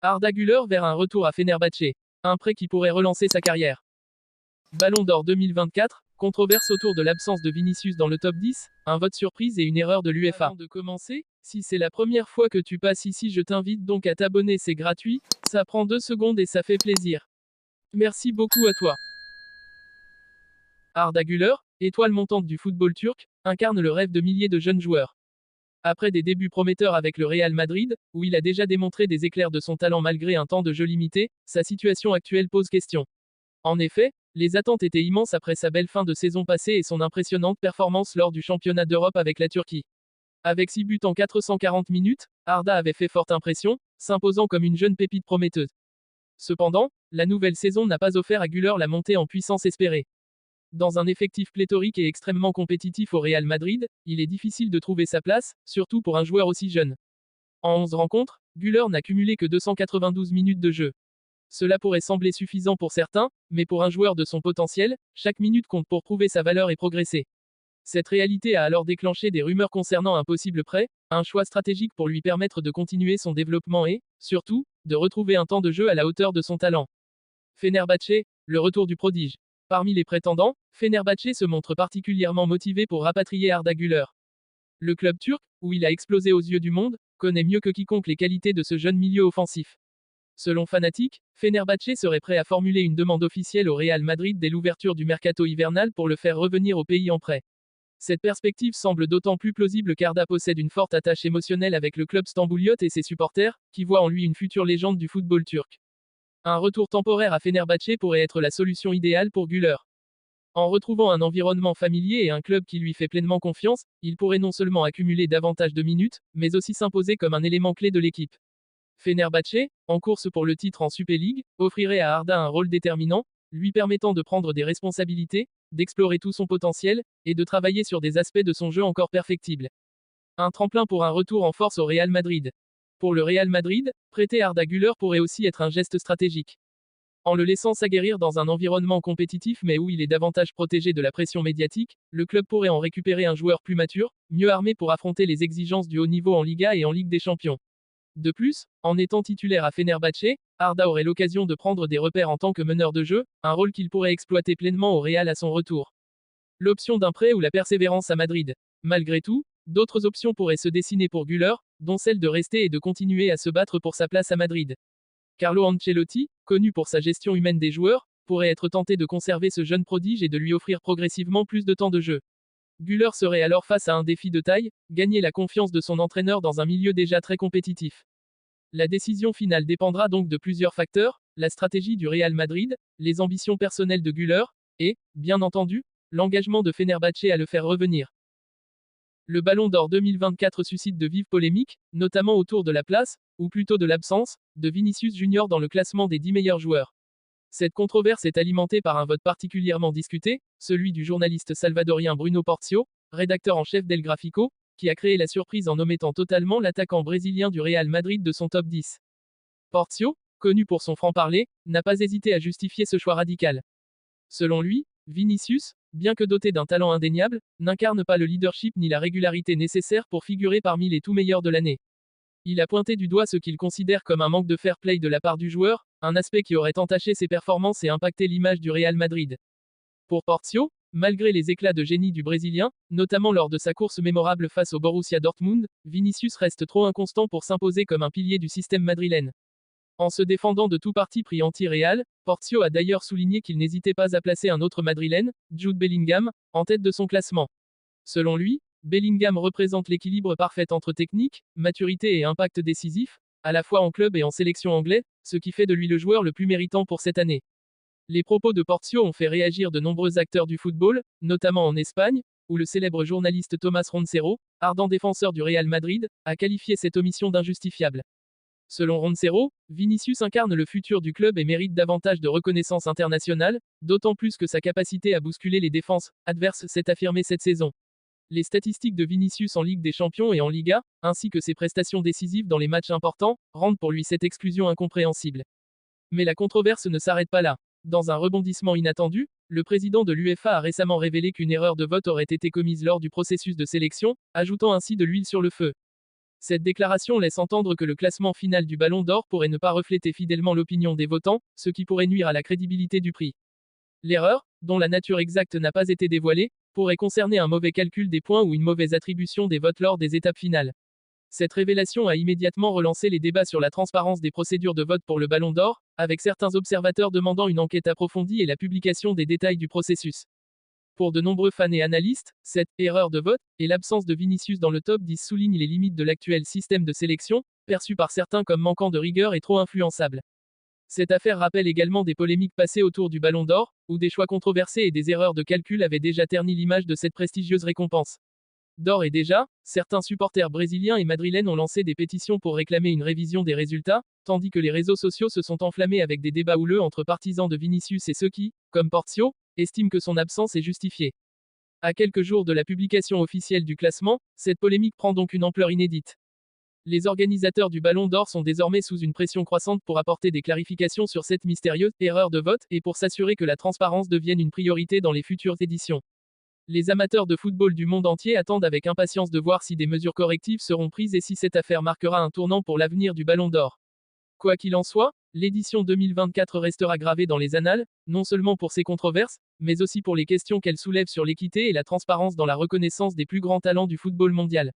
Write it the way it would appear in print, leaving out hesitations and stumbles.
Arda Güler vers un retour à Fenerbahçe. Un prêt qui pourrait relancer sa carrière. Ballon d'or 2024, controverse autour de l'absence de Vinicius dans le top 10, un vote surprise et une erreur de l'UEFA. Avant de commencer, si c'est la première fois que tu passes ici, je t'invite donc à t'abonner, c'est gratuit, ça prend 2 secondes et ça fait plaisir. Merci beaucoup à toi. Arda Güler, étoile montante du football turc, incarne le rêve de milliers de jeunes joueurs. Après des débuts prometteurs avec le Real Madrid, où il a déjà démontré des éclairs de son talent malgré un temps de jeu limité, sa situation actuelle pose question. En effet, les attentes étaient immenses après sa belle fin de saison passée et son impressionnante performance lors du championnat d'Europe avec la Turquie. Avec 6 buts en 440 minutes, Arda avait fait forte impression, s'imposant comme une jeune pépite prometteuse. Cependant, la nouvelle saison n'a pas offert à Güler la montée en puissance espérée. Dans un effectif pléthorique et extrêmement compétitif au Real Madrid, il est difficile de trouver sa place, surtout pour un joueur aussi jeune. En 11 rencontres, Güler n'a cumulé que 292 minutes de jeu. Cela pourrait sembler suffisant pour certains, mais pour un joueur de son potentiel, chaque minute compte pour prouver sa valeur et progresser. Cette réalité a alors déclenché des rumeurs concernant un possible prêt, un choix stratégique pour lui permettre de continuer son développement et, surtout, de retrouver un temps de jeu à la hauteur de son talent. Fenerbahçe, le retour du prodige. Parmi les prétendants, Fenerbahçe se montre particulièrement motivé pour rapatrier Arda Güler. Le club turc, où il a explosé aux yeux du monde, connaît mieux que quiconque les qualités de ce jeune milieu offensif. Selon Fanatic, Fenerbahçe serait prêt à formuler une demande officielle au Real Madrid dès l'ouverture du mercato hivernal pour le faire revenir au pays en prêt. Cette perspective semble d'autant plus plausible qu'Arda possède une forte attache émotionnelle avec le club stambouliote et ses supporters, qui voient en lui une future légende du football turc. Un retour temporaire à Fenerbahçe pourrait être la solution idéale pour Güler. En retrouvant un environnement familier et un club qui lui fait pleinement confiance, il pourrait non seulement accumuler davantage de minutes, mais aussi s'imposer comme un élément clé de l'équipe. Fenerbahçe, en course pour le titre en Super League, offrirait à Arda un rôle déterminant, lui permettant de prendre des responsabilités, d'explorer tout son potentiel, et de travailler sur des aspects de son jeu encore perfectibles. Un tremplin pour un retour en force au Real Madrid. Pour le Real Madrid, prêter Arda Güler pourrait aussi être un geste stratégique. En le laissant s'aguerrir dans un environnement compétitif mais où il est davantage protégé de la pression médiatique, le club pourrait en récupérer un joueur plus mature, mieux armé pour affronter les exigences du haut niveau en Liga et en Ligue des Champions. De plus, en étant titulaire à Fenerbahçe, Arda aurait l'occasion de prendre des repères en tant que meneur de jeu, un rôle qu'il pourrait exploiter pleinement au Real à son retour. L'option d'un prêt ou la persévérance à Madrid. Malgré tout, d'autres options pourraient se dessiner pour Güler, dont celle de rester et de continuer à se battre pour sa place à Madrid. Carlo Ancelotti, connu pour sa gestion humaine des joueurs, pourrait être tenté de conserver ce jeune prodige et de lui offrir progressivement plus de temps de jeu. Güler serait alors face à un défi de taille, gagner la confiance de son entraîneur dans un milieu déjà très compétitif. La décision finale dépendra donc de plusieurs facteurs, la stratégie du Real Madrid, les ambitions personnelles de Güler, et, bien entendu, l'engagement de Fenerbahçe à le faire revenir. Le Ballon d'Or 2024 suscite de vives polémiques, notamment autour de la place, ou plutôt de l'absence, de Vinicius Junior dans le classement des 10 meilleurs joueurs. Cette controverse est alimentée par un vote particulièrement discuté, celui du journaliste salvadorien Bruno Porcio, rédacteur en chef d'El Gráfico, qui a créé la surprise en omettant totalement l'attaquant brésilien du Real Madrid de son top 10. Porcio, connu pour son franc-parler, n'a pas hésité à justifier ce choix radical. Selon lui, Vinicius, bien que doté d'un talent indéniable, n'incarne pas le leadership ni la régularité nécessaires pour figurer parmi les tout meilleurs de l'année. Il a pointé du doigt ce qu'il considère comme un manque de fair play de la part du joueur, un aspect qui aurait entaché ses performances et impacté l'image du Real Madrid. Pour Porcio, malgré les éclats de génie du Brésilien, notamment lors de sa course mémorable face au Borussia Dortmund, Vinicius reste trop inconstant pour s'imposer comme un pilier du système madrilène. En se défendant de tout parti pris anti-Real, Porcio a d'ailleurs souligné qu'il n'hésitait pas à placer un autre madrilène, Jude Bellingham, en tête de son classement. Selon lui, Bellingham représente l'équilibre parfait entre technique, maturité et impact décisif, à la fois en club et en sélection anglaise, ce qui fait de lui le joueur le plus méritant pour cette année. Les propos de Porcio ont fait réagir de nombreux acteurs du football, notamment en Espagne, où le célèbre journaliste Tomás Roncero, ardent défenseur du Real Madrid, a qualifié cette omission d'injustifiable. Selon Roncero, Vinicius incarne le futur du club et mérite davantage de reconnaissance internationale, d'autant plus que sa capacité à bousculer les défenses adverses s'est affirmée cette saison. Les statistiques de Vinicius en Ligue des Champions et en Liga, ainsi que ses prestations décisives dans les matchs importants, rendent pour lui cette exclusion incompréhensible. Mais la controverse ne s'arrête pas là. Dans un rebondissement inattendu, le président de l'UEFA a récemment révélé qu'une erreur de vote aurait été commise lors du processus de sélection, ajoutant ainsi de l'huile sur le feu. Cette déclaration laisse entendre que le classement final du Ballon d'Or pourrait ne pas refléter fidèlement l'opinion des votants, ce qui pourrait nuire à la crédibilité du prix. L'erreur, dont la nature exacte n'a pas été dévoilée, pourrait concerner un mauvais calcul des points ou une mauvaise attribution des votes lors des étapes finales. Cette révélation a immédiatement relancé les débats sur la transparence des procédures de vote pour le Ballon d'Or, avec certains observateurs demandant une enquête approfondie et la publication des détails du processus. Pour de nombreux fans et analystes, cette erreur de vote et l'absence de Vinicius dans le top 10 soulignent les limites de l'actuel système de sélection, perçu par certains comme manquant de rigueur et trop influençable. Cette affaire rappelle également des polémiques passées autour du Ballon d'Or, où des choix controversés et des erreurs de calcul avaient déjà terni l'image de cette prestigieuse récompense. D'ores et déjà, certains supporters brésiliens et madrilènes ont lancé des pétitions pour réclamer une révision des résultats, tandis que les réseaux sociaux se sont enflammés avec des débats houleux entre partisans de Vinicius et ceux qui, comme Porcio, estiment que son absence est justifiée. À quelques jours de la publication officielle du classement, cette polémique prend donc une ampleur inédite. Les organisateurs du Ballon d'Or sont désormais sous une pression croissante pour apporter des clarifications sur cette mystérieuse erreur de vote et pour s'assurer que la transparence devienne une priorité dans les futures éditions. Les amateurs de football du monde entier attendent avec impatience de voir si des mesures correctives seront prises et si cette affaire marquera un tournant pour l'avenir du Ballon d'Or. Quoi qu'il en soit, l'édition 2024 restera gravée dans les annales, non seulement pour ses controverses, mais aussi pour les questions qu'elle soulève sur l'équité et la transparence dans la reconnaissance des plus grands talents du football mondial.